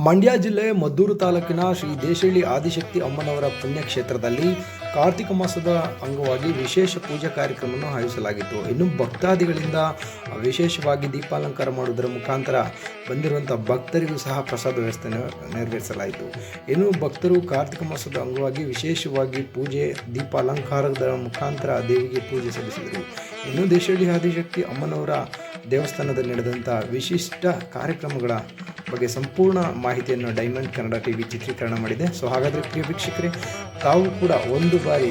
ಮಂಡ್ಯ ಜಿಲ್ಲೆ ಮದ್ದೂರು ತಾಲೂಕಿನ ಶ್ರೀ ದೇಶಳ್ಳಿ ಆದಿಶಕ್ತಿ ಅಮ್ಮನವರ ಪುಣ್ಯಕ್ಷೇತ್ರದಲ್ಲಿ ಕಾರ್ತಿಕ ಮಾಸದ ಅಂಗವಾಗಿ ವಿಶೇಷ ಪೂಜಾ ಕಾರ್ಯಕ್ರಮವನ್ನು ಆಯೋಜಿಸಲಾಗಿತ್ತು. ಇನ್ನು ಭಕ್ತಾದಿಗಳಿಂದ ವಿಶೇಷವಾಗಿ ದೀಪಾಲಂಕಾರ ಮಾಡುವುದರ ಮುಖಾಂತರ ಬಂದಿರುವಂಥ ಭಕ್ತರಿಗೂ ಸಹ ಪ್ರಸಾದ ವ್ಯವಸ್ಥೆ ನೆರವೇರಿಸಲಾಯಿತು. ಇನ್ನು ಭಕ್ತರು ಕಾರ್ತಿಕ ಮಾಸದ ಅಂಗವಾಗಿ ವಿಶೇಷವಾಗಿ ಪೂಜೆ ದೀಪಾಲಂಕಾರದ ಮುಖಾಂತರ ದೇವಿಗೆ ಪೂಜೆ ಸಲ್ಲಿಸಿದರು. ಇನ್ನು ದೇಶಳ್ಳಿ ಆದಿಶಕ್ತಿ ಅಮ್ಮನವರ ದೇವಸ್ಥಾನದಲ್ಲಿ ನಡೆದಂಥ ವಿಶಿಷ್ಟ ಕಾರ್ಯಕ್ರಮಗಳ ಬಗ್ಗೆ ಸಂಪೂರ್ಣ ಮಾಹಿತಿಯನ್ನು ಡೈಮಂಡ್ ಕನ್ನಡ ಟಿವಿ ಚಿತ್ರೀಕರಣ ಮಾಡಿದೆ. ಸೊ ಹಾಗಾದರೆ ಪ್ರಿಯ ವೀಕ್ಷಕರೇ, ತಾವು ಕೂಡ ಒಂದು ಬಾರಿ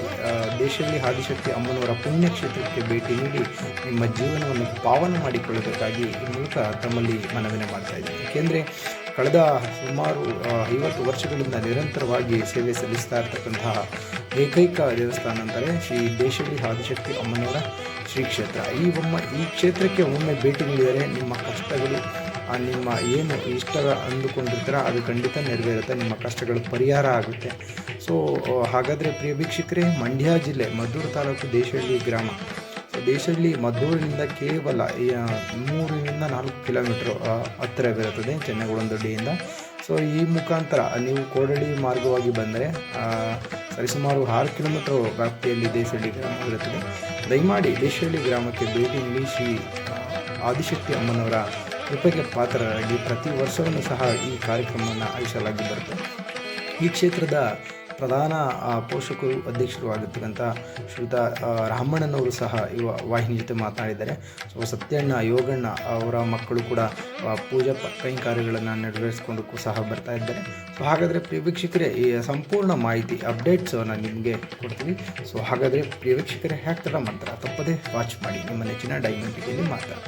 ದೇಶಳ್ಳಿ ಆದಿಶಕ್ತಿ ಅಮ್ಮನವರ ಪುಣ್ಯಕ್ಷೇತ್ರಕ್ಕೆ ಭೇಟಿ ನೀಡಿ ನಿಮ್ಮ ಜೀವನವನ್ನು ಪಾವನ ಮಾಡಿಕೊಳ್ಳಬೇಕಾಗಿ ಈ ಮೂಲಕ ತಮ್ಮಲ್ಲಿ ಮನವಿಯನ್ನು ಮಾಡ್ತಾ ಇದ್ದೀನಿ. ಏಕೆಂದರೆ ಕಳೆದ ಸುಮಾರು 50 ವರ್ಷಗಳಿಂದ ನಿರಂತರವಾಗಿ ಸೇವೆ ಸಲ್ಲಿಸ್ತಾ ಇರ್ತಕ್ಕಂತಹ ಏಕೈಕ ದೇವಸ್ಥಾನ ಅಂದರೆ ಶ್ರೀ ದೇಶಳ್ಳಿ ಆದಿಶಕ್ತಿ ಅಮ್ಮನವರ ಶ್ರೀ ಕ್ಷೇತ್ರ. ಈ ಕ್ಷೇತ್ರಕ್ಕೆ ಒಮ್ಮೆ ಭೇಟಿ ನೀಡಿದರೆ ನಿಮ್ಮ ಕಷ್ಟಗಳು, ನಿಮ್ಮ ಏನು ಇಷ್ಟ ಅಂದುಕೊಂಡಿರ್ತೀರ ಅದು ಖಂಡಿತ ನೆರವೇರುತ್ತೆ, ನಿಮ್ಮ ಕಷ್ಟಗಳು ಪರಿಹಾರ ಆಗುತ್ತೆ. ಸೊ ಹಾಗಾದರೆ ಪ್ರಿಯ ವೀಕ್ಷಕರೇ, ಮಂಡ್ಯ ಜಿಲ್ಲೆ ಮದ್ದೂರು ತಾಲೂಕು ದೇಶಳ್ಳಿ ಗ್ರಾಮ. ದೇಶಳ್ಳಿ ಮದ್ದೂರಿನಿಂದ ಕೇವಲ 3ರಿಂದ 4 ಕಿಲೋಮೀಟರ್ ಹತ್ತಿರವಿರುತ್ತದೆ ಚೆನ್ನಗುಳಂದೊಡ್ಡಿಯಿಂದ. ಸೊ ಈ ಮುಖಾಂತರ ನೀವು ಕೋಡಳ್ಳಿ ಮಾರ್ಗವಾಗಿ ಬಂದರೆ ಸರಿಸುಮಾರು 6 ಕಿಲೋಮೀಟರ್ ವ್ಯಾಪ್ತಿಯಲ್ಲಿ ದೇಶಳ್ಳಿ ಗ್ರಾಮ ಇರುತ್ತದೆ. ದಯಮಾಡಿ ದೇಶಳ್ಳಿ ಗ್ರಾಮಕ್ಕೆ ಭೇಟಿ ನೀಡಿ ಶ್ರೀ ಆದಿಶಕ್ತಿ ಅಮ್ಮನವರ ಕೃಪೆಗೆ ಪಾತ್ರರಾಗಿ ಪ್ರತಿ ವರ್ಷವೂ ಸಹ ಈ ಕಾರ್ಯಕ್ರಮವನ್ನು ಆಯೋಜಿಸಲಾಗಿ ಬರುತ್ತೆ. ಈ ಕ್ಷೇತ್ರದ ಪ್ರಧಾನ ಪೋಷಕರು ಅಧ್ಯಕ್ಷರು ಆಗಿರ್ತಕ್ಕಂಥ ಶ್ರೀಯುತ ರಾಮಣ್ಣನವರು ಸಹ ಈ ವಾಹಿನಿ ಜೊತೆ ಮಾತನಾಡಿದ್ದಾರೆ. ಸೊ ಸತ್ಯಣ್ಣ, ಯೋಗಣ್ಣ ಅವರ ಮಕ್ಕಳು ಕೂಡ ಪೂಜಾ ಕೈಂಕಾರ್ಯಗಳನ್ನು ನೆರವೇರಿಸಿಕೊಂಡು ಸಹ ಬರ್ತಾ ಇದ್ದಾರೆ. ಸೊ ಹಾಗಾದರೆ ಪ್ರಿಯ ವೀಕ್ಷಕರೇ, ಈ ಸಂಪೂರ್ಣ ಮಾಹಿತಿ ಅಪ್ಡೇಟ್ಸ್ ನಾನು ನಿಮಗೆ ಕೊಡ್ತೀನಿ. ಸೊ ಹಾಗಾದರೆ ಪ್ರಿಯ ವೀಕ್ಷಕರೇ, ಹ್ಯಾಕ್ ಥರ ಮಾಡ್ತಾರೆ ತಪ್ಪದೇ ವಾಚ್ ಮಾಡಿ ನಿಮ್ಮ ನೆಚ್ಚಿನ ಡೈಮಂಡ್ ಟಿವಿಯಲ್ಲಿ ಮಾತಾಡಿ.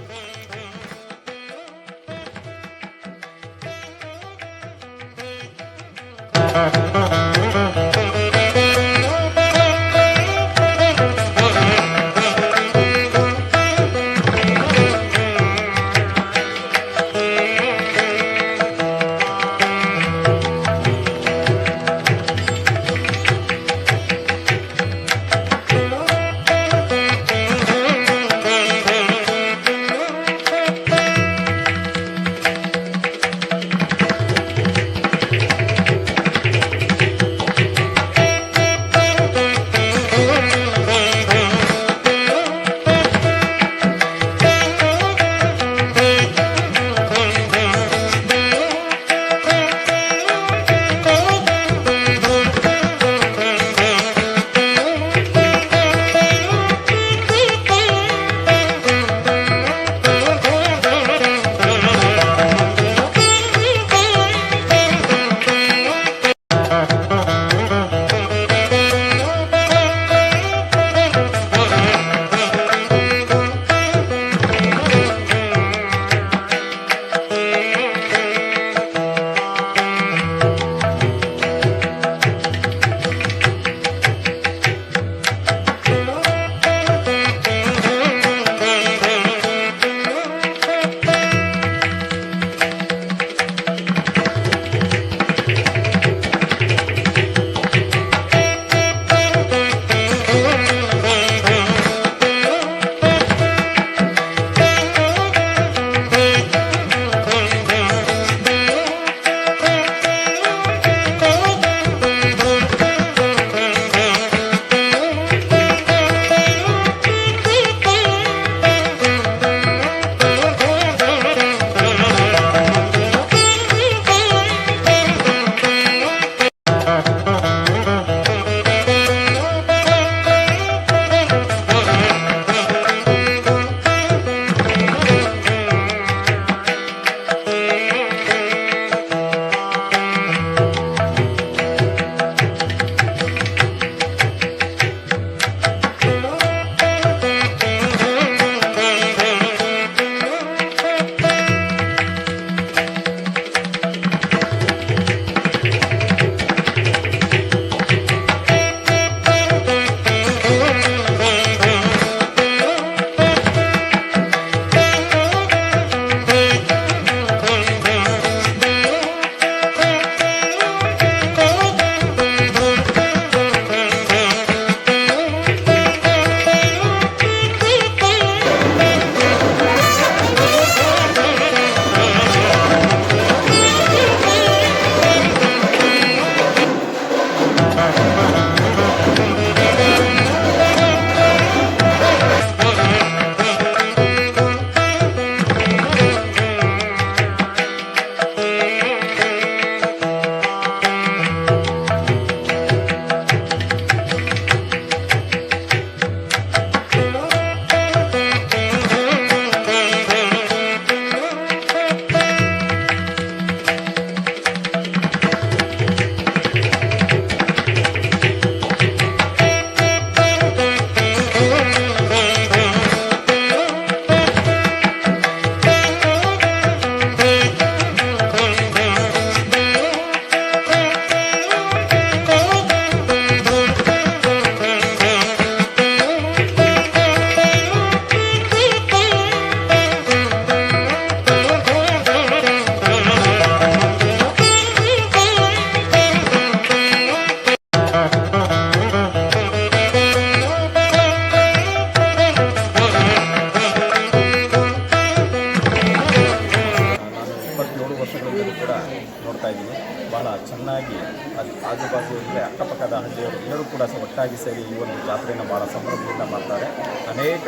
ಆಜುಬಾಜು ಅಂದರೆ ಅಕ್ಕಪಕ್ಕದ ಹಳ್ಳಿಯವರು ಎಲ್ಲರೂ ಕೂಡ ಒಟ್ಟಾಗಿ ಸೇರಿ ಈ ಒಂದು ಜಾತ್ರೆಯನ್ನು ಭಾಳ ಸಂಭ್ರಮದಿಂದ ಮಾಡ್ತಾರೆ. ಅನೇಕ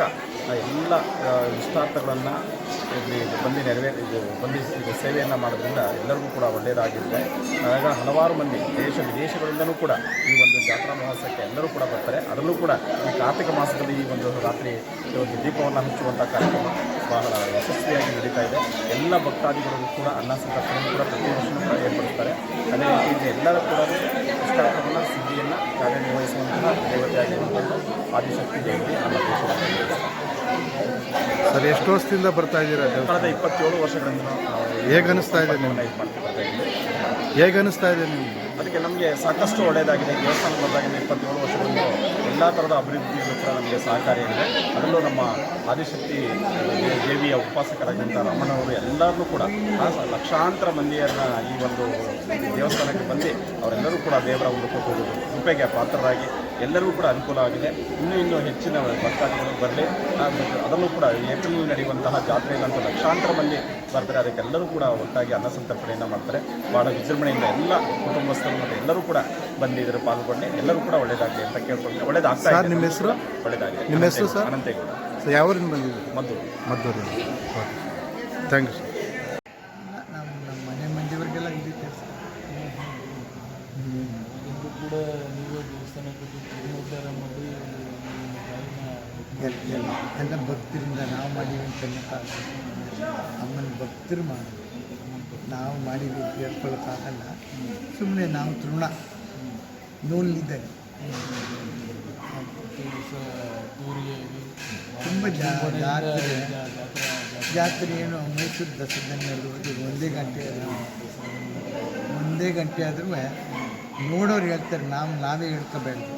ಎಲ್ಲ ಇಷ್ಟಾರ್ಥಗಳನ್ನು ಇಲ್ಲಿ ಬಂದು ಬಂದು ಸೇವೆಯನ್ನು ಮಾಡೋದ್ರಿಂದ ಎಲ್ಲರಿಗೂ ಕೂಡ ಒಳ್ಳೆಯದಾಗಿರುತ್ತೆ. ಆಗ ಹಲವಾರು ಮಂದಿ ದೇಶ ವಿದೇಶಗಳಿಂದಲೂ ಕೂಡ ಈ ಒಂದು ಜಾತ್ರಾ ಮಹೋತ್ಸವಕ್ಕೆ ಎಲ್ಲರೂ ಕೂಡ ಬರ್ತಾರೆ. ಅದರಲ್ಲೂ ಕೂಡ ಈ ಕಾರ್ತಿಕ ಮಾಸದಲ್ಲಿ ಈ ಒಂದು ರಾತ್ರಿ ಒಂದು ದೀಪವನ್ನು ಹಚ್ಚುವಂಥ ಕಾರ್ಯಕ್ರಮ ಬಹಳ ಯಶಸ್ವಿಯಾಗಿ ನಡೀತಾ ಇದೆ. ಎಲ್ಲ ಭಕ್ತಾದಿಗಳಿಗೂ ಕೂಡ ಅನ್ನ ಸಂತರ್ಪಣೆಯನ್ನು ಕೂಡ ಪ್ರತಿ ವರ್ಷವೂ ಕೂಡ ಏರ್ಪಡಿಸ್ತಾರೆ. ಅದೇ ರೀತಿ ಎಲ್ಲರೂ ಕೂಡ ಇಷ್ಟಾರ್ಥವನ್ನು ಸಿದ್ಧಿಯನ್ನು ಕಾರ್ಯನಿರ್ವಹಿಸುವಂತಹ ದೇವತೆಯಾಗಿರುವಂಥದ್ದು ಆದಿಶಕ್ತಿ ದೇವಿ ನಮ್ಮ ದೇಶದಲ್ಲಿ. ಸರ್, ಎಷ್ಟು ವರ್ಷದಿಂದ ಬರ್ತಾ ಇದ್ದೀರಾ? ಕಳೆದ 27 ವರ್ಷಗಳಿಂದ ನಾವು ಹೇಗೆ ಅನಿಸ್ತಾ ಇದೆ ನಿಮ್ಗೆ? ಹೇಗೆ ಅನಿಸ್ತಾ ಇದೆ ನಿಮಗೆ? ಅದಕ್ಕೆ ನಮಗೆ ಸಾಕಷ್ಟು ಒಳ್ಳೆಯದಾಗಿದೆ. ದೇವಸ್ಥಾನ ಬಂದಾಗಿಂದ 27 ವರ್ಷಗಳಿಂದ ಎಲ್ಲ ಥರದ ಅಭಿವೃದ್ಧಿಗಳು ಕೂಡ ನಮಗೆ ಸಹಕಾರಿಯಾಗಿದೆ. ಅದರಲ್ಲೂ ನಮ್ಮ ಆದಿಶಕ್ತಿ ದೇವಿಯ ಉಪಾಸಕರಾಗಿದ್ದಂಥ ರಮಣವರು ಎಲ್ಲರನ್ನೂ ಕೂಡ ಲಕ್ಷಾಂತರ ಮಂದಿಯನ್ನು ಈ ಒಂದು ದೇವಸ್ಥಾನಕ್ಕೆ ಬಂದು ಅವರೆಲ್ಲರೂ ಕೂಡ ದೇವರ ಒಂದು ಕೃಪೆಗೆ ಪಾತ್ರರಾಗಿ ಎಲ್ಲರಿಗೂ ಕೂಡ ಅನುಕೂಲವಾಗಿದೆ. ಇನ್ನೂ ಹೆಚ್ಚಿನ ಭಕ್ತಾದಿಗಳು ಬರಲಿ. ಅದರಲ್ಲೂ ಕೂಡ ಏಪ್ರಿಲ್ ನಡೆಯುವಂತಹ ಜಾತ್ರೆಯಲ್ಲಂತೂ ಲಕ್ಷಾಂತರ ಮಂದಿ ಬರ್ತಾರೆ. ಅದಕ್ಕೆಲ್ಲರೂ ಕೂಡ ಒಟ್ಟಾಗಿ ಅನ್ನ ಸಂತರ್ಪಣೆಯನ್ನು ಮಾಡ್ತಾರೆ. ಭಾಳ ವಿಜೃಂಭಣೆಯಿಂದ ಎಲ್ಲ ಕುಟುಂಬಸ್ಥರು ಮತ್ತು ಎಲ್ಲರೂ ಕೂಡ ಬಂದು ಇದರ ಪಾಲ್ಗೊಂಡು ಎಲ್ಲರೂ ಕೂಡ ಒಳ್ಳೆಯದಾಗಲಿ ಅಂತ ಕೇಳ್ಕೊಂಡು ಒಳ್ಳೆಯದಾಗ್ತಾ ಇದೆ. ನಿಮ್ಮ ಹೆಸರು? ಒಳ್ಳೆಯದಾಗಿದೆ. ನಿಮ್ಮ ಹೆಸರು ಸರ್? ಅನಂತೇಗೌಡ. ಸರ್, ಯಾವೂರಿಂದ ಬಂದಿದ್ದೀರಿ? ಮದ್ದೂರು. Thank you sir. ನಮ್ಮ ಮನೆ ಮಂದಿಯವರಿಗೆಲ್ಲ ಇಲ್ಲಿ ಕೆಲಸ ಕೂಡ ನೀವೇ ದೇವಸ್ಥಾನಕ್ಕೆ ಜೀರ್ಣೋದ್ಧಾರ ಮಾಡಿ ಎಲ್ಲ ಭಕ್ತರಿಂದ ನಾವು ಮಾಡೀವಿ ಅಂತ ಅಮ್ಮನ ಭಕ್ತರು ಮಾಡಿ ನಾವು ಮಾಡಿದ್ವಿ ಹೇಳ್ಕೊಳಕ್ಕಾಗಲ್ಲ. ಸುಮ್ಮನೆ ನಾವು ತೃಣ ನೋಡ್ಲಿದ್ದಾರೆ. ತುಂಬ ಜಾತ್ರೆ ಏನು ಮೈಸೂರು ದಸರಾ ನಡೆದು ಒಂದೇ ಗಂಟೆ ಆದರೂ ನೋಡೋರು ಹೇಳ್ತಾರೆ. ನಾವೇ ಹೇಳ್ಕೋಬೇಡ್ದು.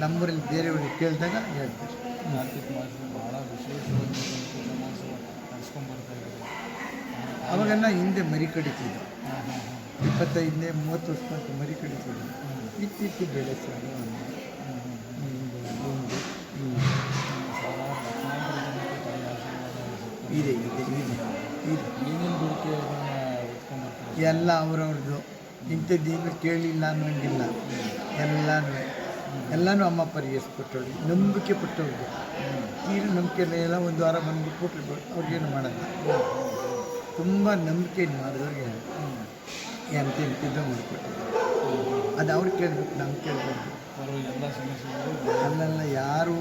ನಮ್ಮೂರಲ್ಲಿ ಬೇರೆಯವ್ರಿಗೆ ಕೇಳಿದಾಗ ಹೇಳ್ತಾರೆ. ಕಾರ್ತಿಕ ಮಾಸ ಭಾಳ ವಿಶೇಷವಾಗಿ ನಡೆಸ್ಕೊಂಡ್ಬರ್ತಾ ಇದ್ದಾರೆ. ಅವಾಗೆಲ್ಲ ಹಿಂದೆ ಮರಿ ಕಡಿತಿದ್ದು 25-30 ವರ್ಷ ಅಂತ ಮರಿ ಕಡಿತಿದ್ದು. ಇತ್ತೀಚೆಗೆ ಬೆಳೆ ಸಾಲ ಇದೆ ಏನೇನು ಬೇಡಿಕೆ ಎಲ್ಲ ಅವರವ್ರದ್ದು. ಇಂಥದ್ದೇನು ಕೇಳಿಲ್ಲ ಅನ್ನೋಂಗಿಲ್ಲ. ಎಲ್ಲನೂ ಅಮ್ಮ ಪರಿಹರಿಸ್ಕೊಟ್ಟವ್ರಿಗೆ ನಂಬಿಕೆ ಪಟ್ಟವ್ರಿಗೆ ತೀರ ನಂಬಿಕೆ ಎಲ್ಲ ಒಂದು ವಾರ ಬಂದ್ಬಿಟ್ಟು ಕೊಟ್ಟರು ಅವ್ರಿಗೇನು ಮಾಡಲ್ಲ. ತುಂಬ ನಂಬಿಕೆ ಮಾಡಿದವ್ರಿಗೆ ಎಂತಿದ್ದೋ ಮಾಡಿಕೊಟ್ಟಿದ್ದಾರೆ. ಅದು ಅವ್ರು ಕೇಳಬೇಕು, ನಾವು ಕೇಳಬೇಕು. ಎಲ್ಲ ಸಮಸ್ಯೆಗಳು ಅಲ್ಲೆಲ್ಲ ಯಾರು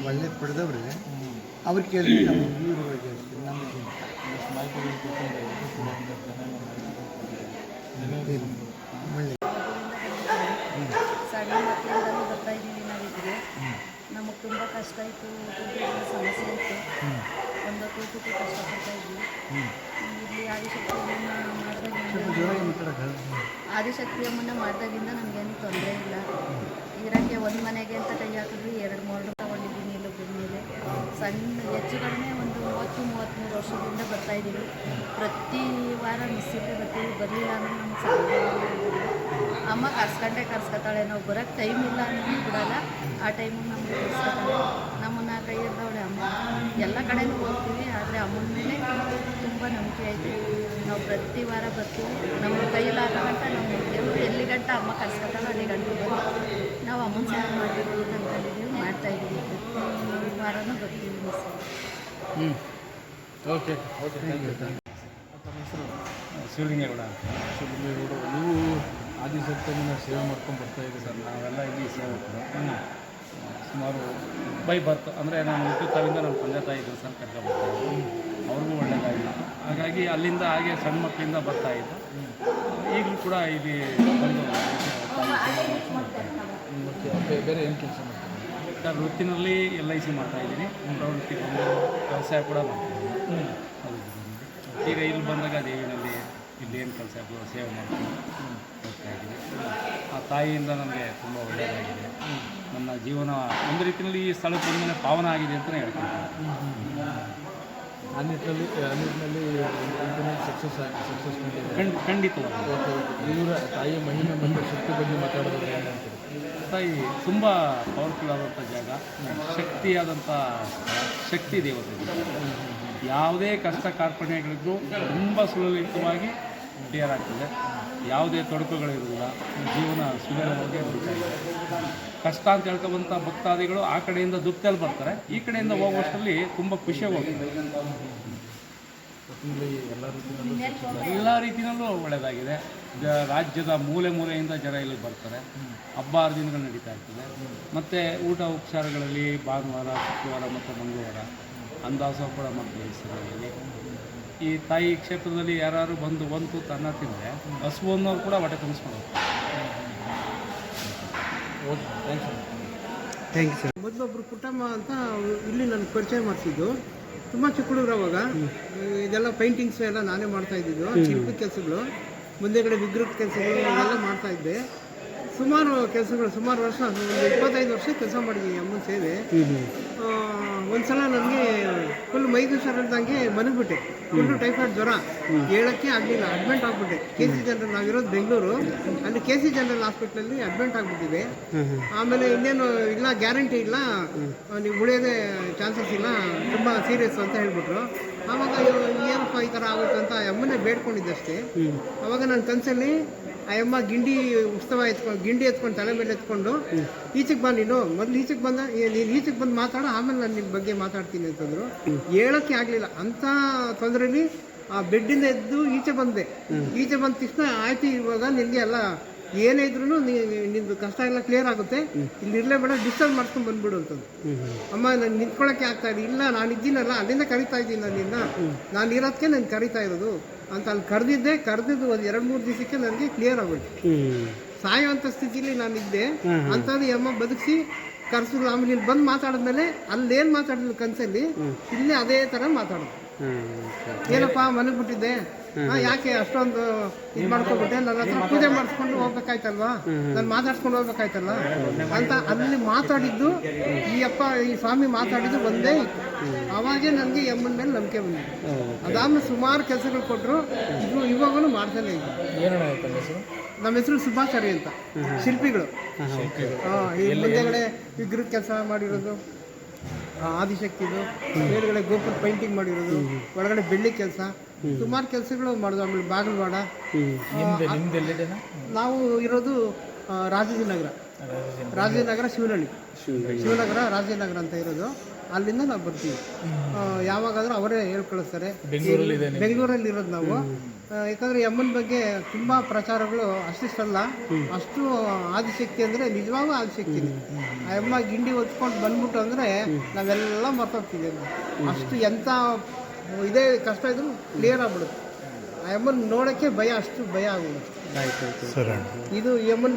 ಒಳ್ಳೆ ಪಡೆದವ್ರೆ ಅವ್ರು ಕೇಳಿದ್ರೆ ನಾವು ಇವ್ರಿಗೆ ಹೇಳ್ತೀವಿ. ನಮಗೆ ಒಳ್ಳೆ ಸಣ್ಣ ಮಕ್ಕಳಿಂದಲೂ ಬರ್ತಾ ಇದ್ದೀವಿ ನಾವಿದ್ದರೆ. ನಮಗೆ ತುಂಬ ಕಷ್ಟ ಇತ್ತು, ಸಮಸ್ಯೆ ಇತ್ತು. ಒಂದೊತ್ತು ಊಟಕ್ಕೆ ಕಷ್ಟಪಡ್ತಾ ಇದ್ವಿ. ಇಲ್ಲಿ ಆದಿಶಕ್ತಿ ಅಮ್ಮನ ಮಾಡಿದಾಗಿಂದ ನಮಗೇನು ತೊಂದರೆ ಇಲ್ಲ. ಇರೋಕ್ಕೆ ಒಂದು ಮನೆಗೆ ಅಂತ ಕೈ ಹಾಕಿದ್ವಿ. 2-3 ತಗೊಂಡಿದ್ದೀನಿ ಇಲ್ಲೊಬ್ಬರ ಮೇಲೆ. ಸಣ್ಣ ಹೆಚ್ಚು ಕಡಿಮೆ ಒಂದು 30-33 ವರ್ಷದಿಂದ ಬರ್ತಾಯಿದ್ದೀವಿ. ಪ್ರತಿ ವಾರ ಮಿಸ್ಸಿಲ್ಲದೆ ಬರ್ತೀವಿ. ಬರಲಿಲ್ಲ ಅಂದರೆ ನಮ್ಗೆ ಸಾಧ್ಯ. ಅಮ್ಮ ಕರ್ಸ್ಕೊತಾಳೆ. ನಾವು ಬರೋಕ್ಕೆ ಟೈಮ್ ಇಲ್ಲ ಅನ್ನೋದು ಬಿಡಲ್ಲ. ಆ ಟೈಮಿಗೆ ನಮಗೆ ಕರ್ಸ್ಕೊತಾಳೆ. ನಮ್ಮನ್ನು ಕೈ ಹಿಡ್ದವಳೆ ಅಮ್ಮ. ಎಲ್ಲ ಕಡೆಯೂ ಹೋಗ್ತೀವಿ, ಆದರೆ ಅಮ್ಮನ ಮೇಲೆ ತುಂಬ ನಂಬಿಕೆ ಐತೆ. ನಾವು ಪ್ರತಿ ವಾರ ಬರ್ತೀವಿ. ನಮ್ಮ ಕೈಲಾಗಂಟ ನಮ್ಮ ದೇವರು ಎಲ್ಲಿಗಂಟ ಅಮ್ಮ ಕರ್ಸ್ಕೊತಾಳೆ ಅಲ್ಲಿಗಂಟು ಬಂದು ನಾವು ಅಮ್ಮನ ಸೇವೆ ಮಾಡಬೇಕು ಅಂತ ಅಂದ್ಕೊಂಡಿದ್ದೀವಿ. ಮಾಡ್ತಾಯಿದ್ದೀವಿ. ಪ್ರತಿ ವಾರನೂ ಬರ್ತೀವಿ ಮಿಸ್. ಓಕೆ. ಶಿವಲಿಂಗೇಗೌಡ. ನೀವು ಆದಿಶಕ್ತಿಯನ್ನು ಸೇವೆ ಮಾಡ್ಕೊಂಡು ಬರ್ತಾಯಿದ್ದೀವಿ ಸರ್. ನಾವೆಲ್ಲ ಇಲ್ಲಿ ಸೇವಕರು. ಸುಮಾರು ಬೈ ಬರ್ತ್ ಅಂದರೆ ನಾನು ಹುಟ್ಟುತ್ತಾವಿಂದ ನಮ್ಮ ತಂದೆ ತಾಯಿ ದೇವಸ್ಥಾನ ಕರ್ಕೊಂಡ್ಬರ್ತಾಯಿದ್ದೆ. ಅವ್ರಿಗೂ ಒಳ್ಳೆಯದಾಗಿಲ್ಲ. ಹಾಗಾಗಿ ಅಲ್ಲಿಂದ ಹಾಗೆ ಸಣ್ಣ ಮಕ್ಕಳಿಂದ ಬರ್ತಾಯಿದ್ದು. ಈಗಲೂ ಕೂಡ ಇಲ್ಲಿ ಬಂದು ಬೇರೆ ಏನು ಕೆಲಸ ಮಾಡ್ತೀವಿ ಸರ್? ವೃತ್ತಿನಲ್ಲಿ LIC ಮಾಡ್ತಾಯಿದ್ದೀನಿ. ಪ್ರವೃತ್ತಿ ಬಂದು ವ್ಯವಸಾಯ ಕೂಡ ಮಾಡ್ತಾಯಿದ್ದೀನಿ. ಈಗ ಇಲ್ಲಿ ಬಂದಾಗ ದೇವಿನಲ್ಲಿ ಇಲ್ಲಿ ಏನು ಕೆಲಸ ಸೇವೆ ಮಾಡ್ತೀನಿ ಹೋಗ್ತಾಯಿದ್ದೀನಿ. ಆ ತಾಯಿಯಿಂದ ನನಗೆ ತುಂಬ ಒಳ್ಳೆಯದಾಗಿದೆ. ನನ್ನ ಜೀವನ ಒಂದು ರೀತಿಯಲ್ಲಿ ಈ ಸ್ಥಳಕ್ಕೆ ಬಂದ ಮೇಲೆ ಪಾವನ ಆಗಿದೆ ಅಂತಲೇ ಹೇಳ್ತೀನಿ. ಆ ನಿಟ್ಟಿನಲ್ಲಿ ಸಕ್ಸಸ್ ಖಂಡಿತವಾಗಿ. ಇವರ ತಾಯಿಯ ಮಹಿಮೆ ಮತ್ತು ಶಕ್ತಿ ಬಗ್ಗೆ ಮಾತಾಡೋದು ಏನಂತೀರಿ? ತಾಯಿ ತುಂಬ ಪವರ್ಫುಲ್ ಆದಂಥ ಜಾಗ, ಶಕ್ತಿಯಾದಂಥ ಶಕ್ತಿ ದೇವತೆ. ಯಾವುದೇ ಕಷ್ಟ ಕಾರ್ಪಣ್ಯಗಳಿದ್ದು ತುಂಬ ಸುಲಲಿತವಾಗಿ ಕ್ಲಿಯರ್ ಆಗ್ತದೆ. ಯಾವುದೇ ತೊಡಕುಗಳಿರೋದಿಲ್ಲ, ಜೀವನ ಸುಲಭವಾಗಿ ನಡೀತಾ ಇದೆ. ಕಷ್ಟ ಅಂತ ಹೇಳ್ಕೊಬಂಥ ಭಕ್ತಾದಿಗಳು ಆ ಕಡೆಯಿಂದ ದುಃಖದಲ್ಲಿ ಬರ್ತಾರೆ, ಈ ಕಡೆಯಿಂದ ಹೋಗುವಷ್ಟರಲ್ಲಿ ತುಂಬ ಖುಷಿಯಾಗಿ ಹೋಗ್ತಾರೆ. ಎಲ್ಲ ರೀತಿಯಲ್ಲೂ ಒಳ್ಳೆಯದಾಗಿದೆ. ರಾಜ್ಯದ ಮೂಲೆ ಮೂಲೆಯಿಂದ ಜನ ಇಲ್ಲಿಗೆ ಬರ್ತಾರೆ. ಹಬ್ಬ ಹರಿದಿನಗಳು ನಡೀತಾ ಇರ್ತದೆ. ಮತ್ತು ಊಟ ಉಪಚಾರಗಳಲ್ಲಿ ಭಾನುವಾರ, ಶುಕ್ರವಾರ ಮತ್ತು ಮಂಗಳವಾರ ಅಂದಾಸು ಕೂಡ ಮಾಡ್ತಾರೆ. ಇಲ್ಲಿ ಈ ತಾಯಿ ಕ್ಷೇತ್ರದಲ್ಲಿ ಯಾರು ಬಂದು ಒಂದು ತನ್ನ ತಿಂದರೆ ಹಸು ಅನ್ನೋರು ಕೂಡ ಹೊಟ್ಟೆ ತುಂಬಿಸ್ಕೊಂಡು ಥ್ಯಾಂಕ್ ಯು ಸರ್. ಮೊದಲೊಬ್ಬರು ಪುಟ್ಟಮ್ಮ ಅಂತ ಇಲ್ಲಿ ನನಗೆ ಪರಿಚಯ ಮಾಡಿಸಿದ್ದು. ತುಂಬ ಚಿಕ್ಕ ಹುಡುಗರು ಅವಾಗ. ಇದೆಲ್ಲ ಪೇಂಟಿಂಗ್ಸ್ ಎಲ್ಲ ನಾನೇ ಮಾಡ್ತಾ ಇದ್ದಿದ್ದು. ಶಿಲ್ಪಿ ಕೆಲಸಗಳು, ಮುಂದೆಗಡೆ ವಿಗ್ರಹ ಕೆಲಸಗಳು ಎಲ್ಲ ಮಾಡ್ತಾ ಇದ್ದೆ. ಸುಮಾರು ಕೆಲಸಗಳು, ಸುಮಾರು ವರ್ಷ, ಒಂದು 25 ವರ್ಷ ಕೆಲಸ ಮಾಡಿದ್ದೀನಿ ಅಮ್ಮನ ಸೇವೆ. ಒಂದ್ಸಲ ನನಗೆ ಫುಲ್ ಮೈಗೆ ಹುಷಾರಿಲ್ದಂಗೆ ಮನಗ್ಬಿಟ್ಟೆ. ಫುಲ್ಲು ಟೈಫಾಯ್ಡ್ ಜ್ವರ, ಹೇಳೋಕ್ಕೆ ಆಗಲಿಲ್ಲ. ಅಡ್ಮಿಟ್ ಆಗಿಬಿಟ್ಟೆ. KC ಜನರಲ್, ನಾವಿರೋದು ಬೆಂಗಳೂರು, ಅಲ್ಲಿ KC ಜನರಲ್ ಹಾಸ್ಪಿಟ್ಲಲ್ಲಿ ಅಡ್ಮಿಟ್ ಆಗಿಬಿಟ್ಟಿದೆ. ಆಮೇಲೆ ಇನ್ನೇನು ಇಲ್ಲ, ಗ್ಯಾರಂಟಿ ಇಲ್ಲ, ನೀವು ಉಳಿಯೋದೇ ಚಾನ್ಸಸ್ ಇಲ್ಲ, ತುಂಬ ಸೀರಿಯಸ್ ಅಂತ ಹೇಳ್ಬಿಟ್ರು. ಆವಾಗ ಏನಪ್ಪ ಈ ಥರ ಆಗುತ್ತೆ ಅಂತ ಅಮ್ಮನೇ ಬೇಡ್ಕೊಂಡಿದ್ದಷ್ಟೇ. ಆವಾಗ ನನ್ನ ಕನಸಲ್ಲಿ ಆ ಅಮ್ಮ ಗಿಂಡಿ ಎತ್ಕೊಂಡು ತಲೆ ಮೇಲೆ ಎತ್ಕೊಂಡು, ಈಚೆಗೆ ಬಾ ನೀನು, ಮೊದಲು ಈಚೆಗೆ ಬಂದ, ನೀನು ಈಚೆಗೆ ಬಂದು ಮಾತಾಡೋ, ಆಮೇಲೆ ನಾನು ನಿನ್ನ ಬಗ್ಗೆ ಮಾತಾಡ್ತೀನಿ ಅಂತಂದರು. ಹೇಳೋಕ್ಕೆ ಆಗಲಿಲ್ಲ. ಅಂಥ ತೊಂದರೆಯಲ್ಲಿ ಆ ಬೆಡ್ಡಿಂದ ಎದ್ದು ಈಚೆ ಬಂದೆ. ಈಚೆ ಬಂದ ತಕ್ಷಣ ಆಯ್ತು, ಇವಾಗ ನಿನಗೆ ಎಲ್ಲ ಏನೇ ಇದ್ರೂ ನಿಂದು ಕಷ್ಟ ಎಲ್ಲ ಕ್ಲಿಯರ್ ಆಗುತ್ತೆ, ಇಲ್ಲಿ ಇರಲೇಬೇಡ, ಡಿಸ್ಚಾರ್ಜ್ ಮಾಡ್ಕೊಂಡು ಬಂದ್ಬಿಡು ಅಂತಂದು. ಅಮ್ಮ ನಾನು ನಿಂತ್ಕೊಳ್ಳೋಕ್ಕೆ ಆಗ್ತಾ ಇಲ್ಲ, ನಾನು ಇದ್ದೀನಲ್ಲ, ಅಲ್ಲಿಂದ ಕರಿತಾ ಇದ್ದೀನಿ, ನಾನು ಇರೋದಕ್ಕೆ ನಾನು ಕರಿತಾ ಇರೋದು ಅಂತ ಅಲ್ಲಿ ಕರೆದಿದ್ದು ಒಂದು 2-3 ದಿವಸಕ್ಕೆ ನನಗೆ ಕ್ಲಿಯರ್ ಆಗೋಯ್ತು. ಸಾಯುವಂಥ ಸ್ಥಿತಿಲಿ ನಾನಿದ್ದೆ. ಅಂಥದ್ದು ಅಮ್ಮ ಬದುಕಿಸಿ ಕರ್ಸಿದ್ರು. ಆಮೇಲೆ ಇಲ್ಲಿ ಬಂದು ಮಾತಾಡಿದ್ಮೇಲೆ ಅಲ್ಲೇನು ಮಾತಾಡಿದ್ರು ಕನಸಲ್ಲಿ, ಇಲ್ಲೇ ಅದೇ ಥರ ಮಾತಾಡೋದು. ಏನಪ್ಪ ಮನಗ್ಬಿಟ್ಟಿದ್ದೆ, ಯಾಕೆ ಅಷ್ಟೊಂದು ಇದು ಮಾಡ್ಕೊಬಿಟ್ಟೆ, ನನ್ನ ಹತ್ರ ಪೂಜೆ ಮಾಡಿಸ್ಕೊಂಡು ಹೋಗ್ಬೇಕಾಯ್ತಲ್ವಾ, ನಾನು ಮಾತಾಡ್ಸ್ಕೊಂಡು ಹೋಗ್ಬೇಕಾಯ್ತಲ್ಲ ಅಂತ ಅಲ್ಲಿ ಮಾತಾಡಿದ್ದು. ಈ ಸ್ವಾಮಿ ಮಾತಾಡಿದ್ದು ಒಂದೇ ಇತ್ತು. ಅವಾಗೇ ನನಗೆ ಅಮ್ಮನ ಮೇಲೆ ನಂಬಿಕೆ ಬಂದಿದೆ. ಅದಾದ್ಮೇಲೆ ಸುಮಾರು ಕೆಲಸಗಳು ಕೊಟ್ಟರು, ಇವಾಗೂ ಮಾಡ್ತಾನೆ ಇದ್ದೆ. ನಮ್ಮ ಹೆಸರು ಸುಭಾಚಾರಿ ಅಂತ. ಶಿಲ್ಪಿಗಳು. ಈ ಮುಂದೆಗಡೆ ವಿಗ್ರಹ ಕೆಲಸ ಮಾಡಿರೋದು, ಆದಿಶಕ್ತಿದು, ಮೇಲ್ಗಡೆ ಗೋಪುರ ಪೇಂಟಿಂಗ್ ಮಾಡಿರೋದು, ಒಳಗಡೆ ಬೆಳ್ಳಿ ಕೆಲಸ, ಸುಮಾರು ಕೆಲಸಗಳು ಮಾಡೋದು. ಆಮೇಲೆ ಬಾಗಲವಾಡ. ನಾವು ಇರೋದು ರಾಜಾಜಿನಗರ ಶಿವನಹಳ್ಳಿ, ಶಿವನಗರ ರಾಜಾಜಿನಗರ ಅಂತ ಇರೋದು. ಅಲ್ಲಿಂದ ನಾವು ಬರ್ತೀವಿ. ಯಾವಾಗಾದ್ರೂ ಅವರೇ ಹೇಳ್ಕಳಿಸ್ತಾರೆ. ಬೆಂಗಳೂರಲ್ಲಿ ಇರೋದು ನಾವು. ಯಾಕಂದರೆ ಅಮ್ಮನ ಬಗ್ಗೆ ತುಂಬ ಪ್ರಚಾರಗಳು ಅಷ್ಟಿಷ್ಟಲ್ಲ, ಅಷ್ಟು ಆದಿಶಕ್ತಿ ಅಂದರೆ ನಿಜವಾಗೂ ಆದಿಶಕ್ತಿನೇ. ಆ ಅಮ್ಮ ಗಿಂಡಿ ಹೊತ್ಕೊಂಡು ಬಂದ್ಬಿಟ್ಟು ಅಂದರೆ ನಾವೆಲ್ಲ ಮರ್ತೋಗ್ತಿದ್ದೀವಿ. ಅಷ್ಟು ಎಂಥ ಇದೇ ಕಷ್ಟ ಇದ್ರೂ ಕ್ಲಿಯರ್ ಆಗ್ಬಿಡುತ್ತೆ. ಆ ಅಮ್ಮನ ನೋಡೋಕ್ಕೆ ಭಯ, ಅಷ್ಟು ಭಯ ಆಗೋದು. ಇದು ಈ ಅಮ್ಮನ